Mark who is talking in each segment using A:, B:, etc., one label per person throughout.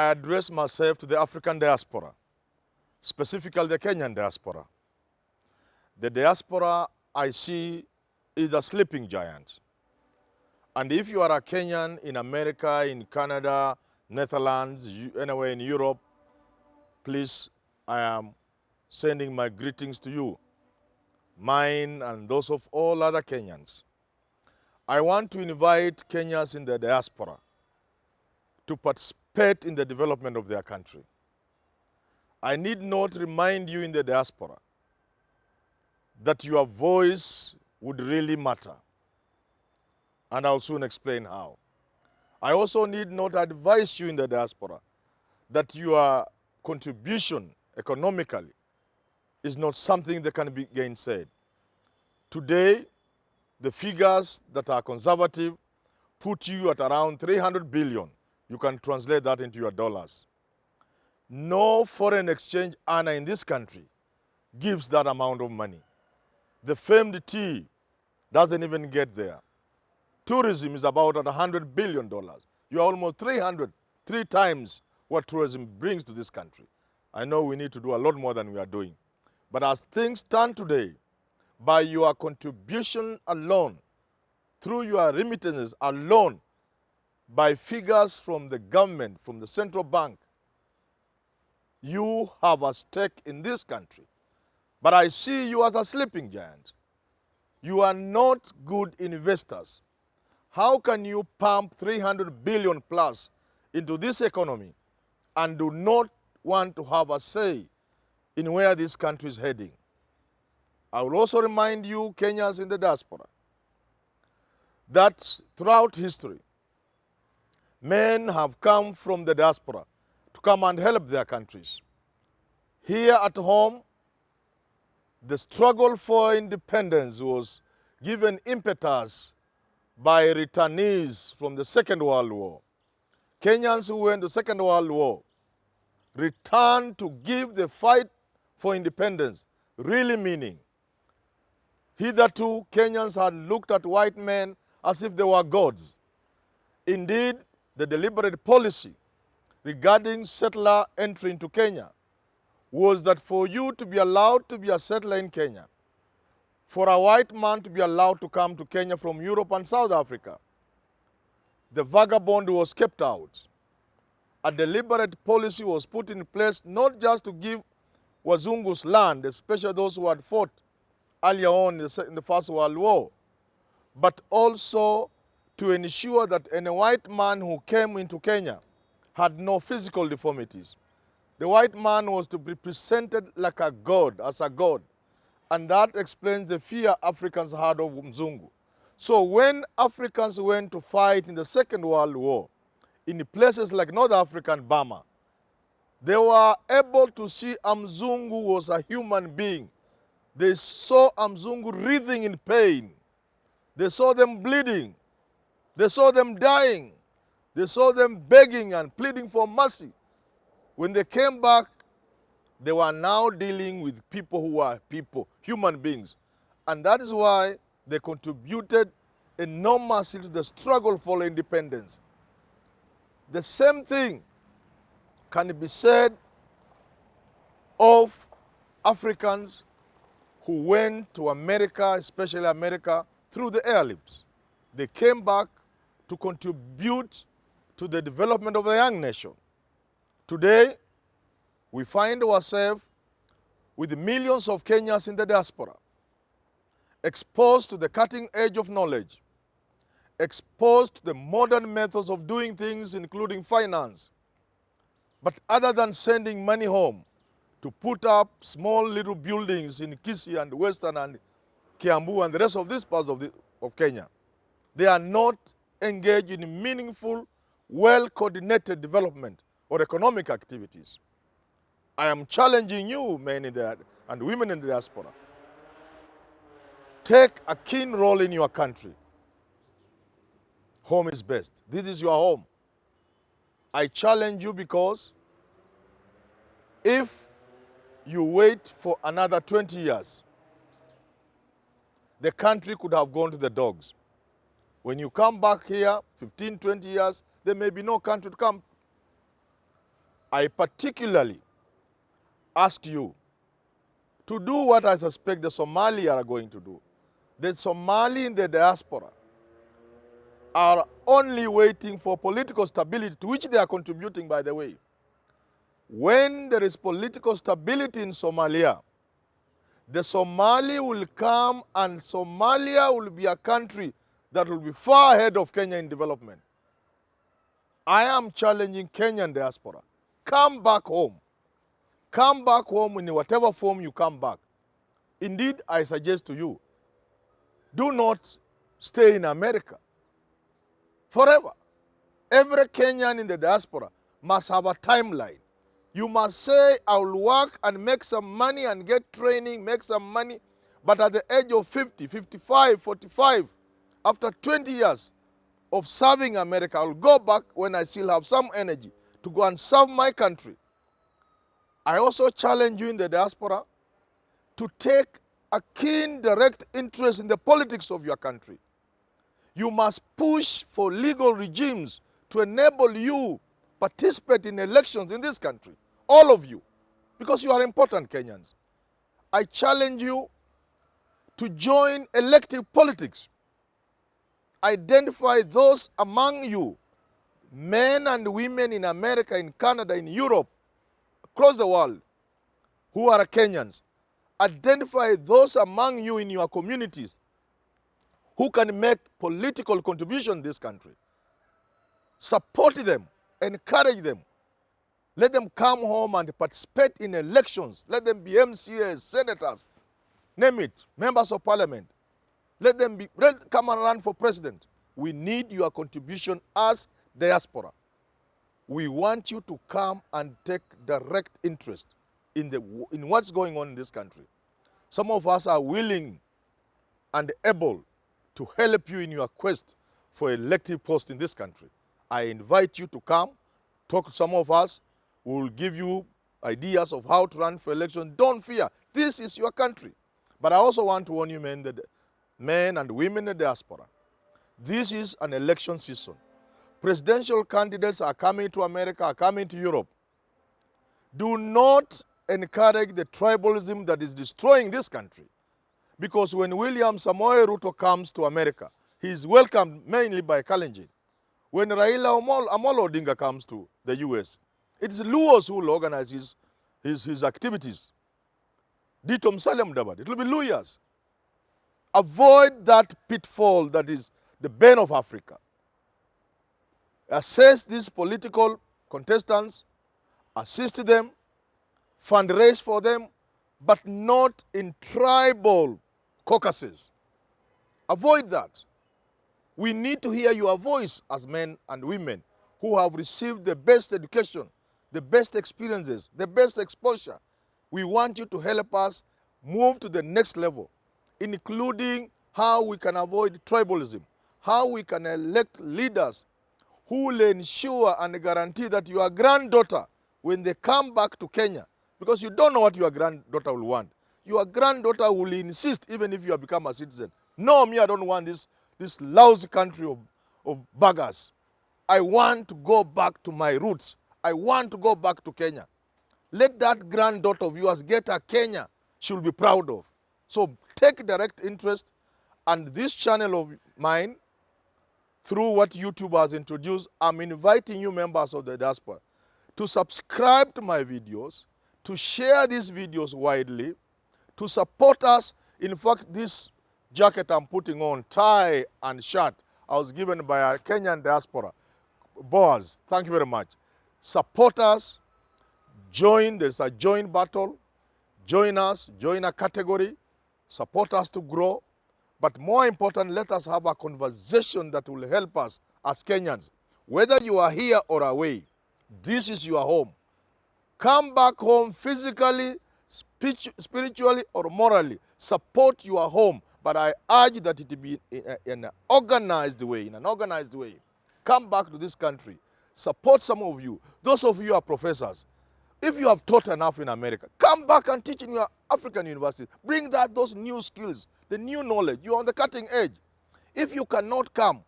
A: I address myself to the African diaspora, specifically the Kenyan diaspora. The diaspora I see is a sleeping giant. And if you are a Kenyan in America, in Canada, Netherlands, anywhere in Europe, please, I am sending my greetings to you, mine and those of all other Kenyans. I want to invite Kenyans in the diaspora to participate in the development of their country. I need not remind you in the diaspora that your voice would really matter. And I'll soon explain how. I also need not advise you in the diaspora that your contribution economically is not something that can be gainsaid. Today, the figures that are conservative put you at around 300 billion. You can translate that into your dollars. No foreign exchange earner in this country gives that amount of money. The famed tea doesn't even get there. Tourism is about at $100 billion. You are almost 3 times what tourism brings to this country. I know we need to do a lot more than we are doing. But as things stand today, by your contribution alone, through your remittances alone, by figures from the government, from the central bank, you have a stake in this country. But I see you as a sleeping giant. You are not good investors. How can you pump 300 billion plus into this economy and do not want to have a say in where this country is heading? I will also remind you, Kenyans in the diaspora, that throughout history, men have come from the diaspora to come and help their countries. Here at home, the struggle for independence was given impetus by returnees from the Second World War. Kenyans who went to the Second World War returned to give the fight for independence really meaning. Hitherto, Kenyans had looked at white men as if they were gods. Indeed, the deliberate policy regarding settler entry into Kenya was that for you to be allowed to be a settler in Kenya, for a white man to be allowed to come to Kenya from Europe and South Africa, the vagabond was kept out. A deliberate policy was put in place not just to give Wazungus land, especially those who had fought earlier on in the First World War, but also to ensure that any white man who came into Kenya had no physical deformities. The white man was to be presented like a god, as a god. And that explains the fear Africans had of Mzungu. So when Africans went to fight in the Second World War, in places like North Africa and Burma, they were able to see Mzungu was a human being. They saw Mzungu writhing in pain. They saw them bleeding. They saw them dying. They saw them begging and pleading for mercy. When they came back, they were now dealing with people who were people, human beings. And that is why they contributed enormously to the struggle for independence. The same thing can be said of Africans who went to America, especially America, through the airlifts. They came back to contribute to the development of the young nation. Today, we find ourselves with millions of Kenyans in the diaspora, exposed to the cutting edge of knowledge, exposed to the modern methods of doing things, including finance. But other than sending money home to put up small little buildings in Kisii and Western and Kiambu and the rest of these parts of Kenya, they are not engaged in meaningful, well-coordinated development or economic activities. I am challenging you, men in the, and women in the diaspora. Take a keen role in your country. Home is best. This is your home. I challenge you because if you wait for another 20 years, the country could have gone to the dogs. When you come back here, 15, 20 years, there may be no country to come. I particularly ask you to do what I suspect the Somali are going to do. The Somali in the diaspora are only waiting for political stability, to which they are contributing, by the way. When there is political stability in Somalia, the Somali will come and Somalia will be a country that will be far ahead of Kenya in development. I am challenging Kenyan diaspora. Come back home. Come back home in whatever form you come back. Indeed, I suggest to you, do not stay in America forever. Every Kenyan in the diaspora must have a timeline. You must say, I will work and make some money and get training, make some money. But at the age of 50, 55, 45, after 20 years of serving America, I will go back when I still have some energy to go and serve my country. I also challenge you in the diaspora to take a keen, direct interest in the politics of your country. You must push for legal regimes to enable you participate in elections in this country. All of you, because you are important Kenyans. I challenge you to join elective politics. Identify those among you, men and women in America, in Canada, in Europe, across the world, who are Kenyans. Identify those among you in your communities who can make political contribution in this country. Support them, encourage them. Let them come home and participate in elections. Let them be MCAs, senators, name it, members of parliament. Let them come and run for president. We need your contribution as diaspora. We want you to come and take direct interest in what's going on in this country. Some of us are willing and able to help you in your quest for elective post in this country. I invite you to come, talk to some of us. We will give you ideas of how to run for election. Don't fear. This is your country. But I also want to warn you men and women in the diaspora. This is an election season. Presidential candidates are coming to America, are coming to Europe. Do not encourage the tribalism that is destroying this country. Because when William Samoei Ruto comes to America, he is welcomed mainly by Kalenjin. When Raila Amolo Odinga comes to the US, it's Luos who will organize his activities. Dito Musalia Mudavadi, it will be lawyers. Avoid that pitfall that is the bane of Africa. Assess these political contestants, assist them, fundraise for them, but not in tribal caucuses. Avoid that. We need to hear your voice as men and women who have received the best education, the best experiences, the best exposure. We want you to help us move to the next level, including how we can avoid tribalism, how we can elect leaders who will ensure and guarantee that your granddaughter, when they come back to Kenya, because you don't know what your granddaughter will want, your granddaughter will insist, even if you have become a citizen, no, me, I don't want this lousy country of beggars. I want to go back to my roots. I want to go back to Kenya. Let that granddaughter of yours get a Kenya she will be proud of. So take direct interest, and this channel of mine, through what YouTube has introduced, I'm inviting you members of the diaspora to subscribe to my videos, to share these videos widely, to support us. In fact, this jacket I'm putting on, tie and shirt, I was given by a Kenyan diaspora. Boaz, thank you very much. Support us. Join, there's a join battle. Join us, join a category. Support us to grow. But more important, let us have a conversation that will help us as Kenyans. Whether you are here or away, this is your home. Come back home physically, spiritually, or morally. Support your home. But I urge that it be in an organized way, Come back to this country. Support some of you. Those of you who are professors. If you have taught enough in America, come back and teach in your African university. Bring those new skills, the new knowledge. You're on the cutting edge. If you cannot come,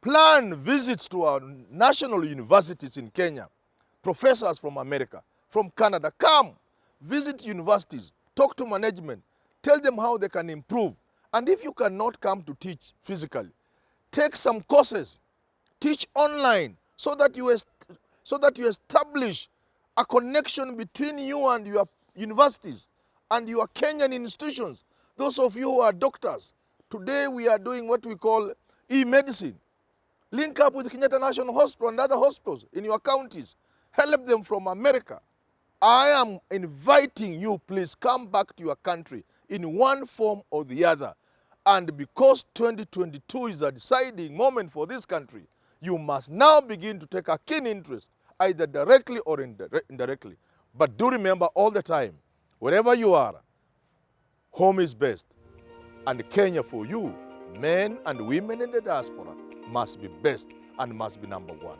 A: plan visits to our national universities in Kenya. professors from America, from Canada. Come, visit universities, talk to management, tell them how they can improve. And if you cannot come to teach physically, take some courses, teach online, so that you establish a connection between you and your universities and your Kenyan institutions. Those of you who are doctors, today we are doing what we call e-medicine. Link up with Kenyatta National Hospital and other hospitals in your counties. Help them from America. I am inviting you, please come back to your country in one form or the other. And because 2022 is a deciding moment for this country, you must now begin to take a keen interest, either directly or indirectly. But do remember all the time, wherever you are, home is best. And Kenya for you, men and women in the diaspora, must be best and must be number one.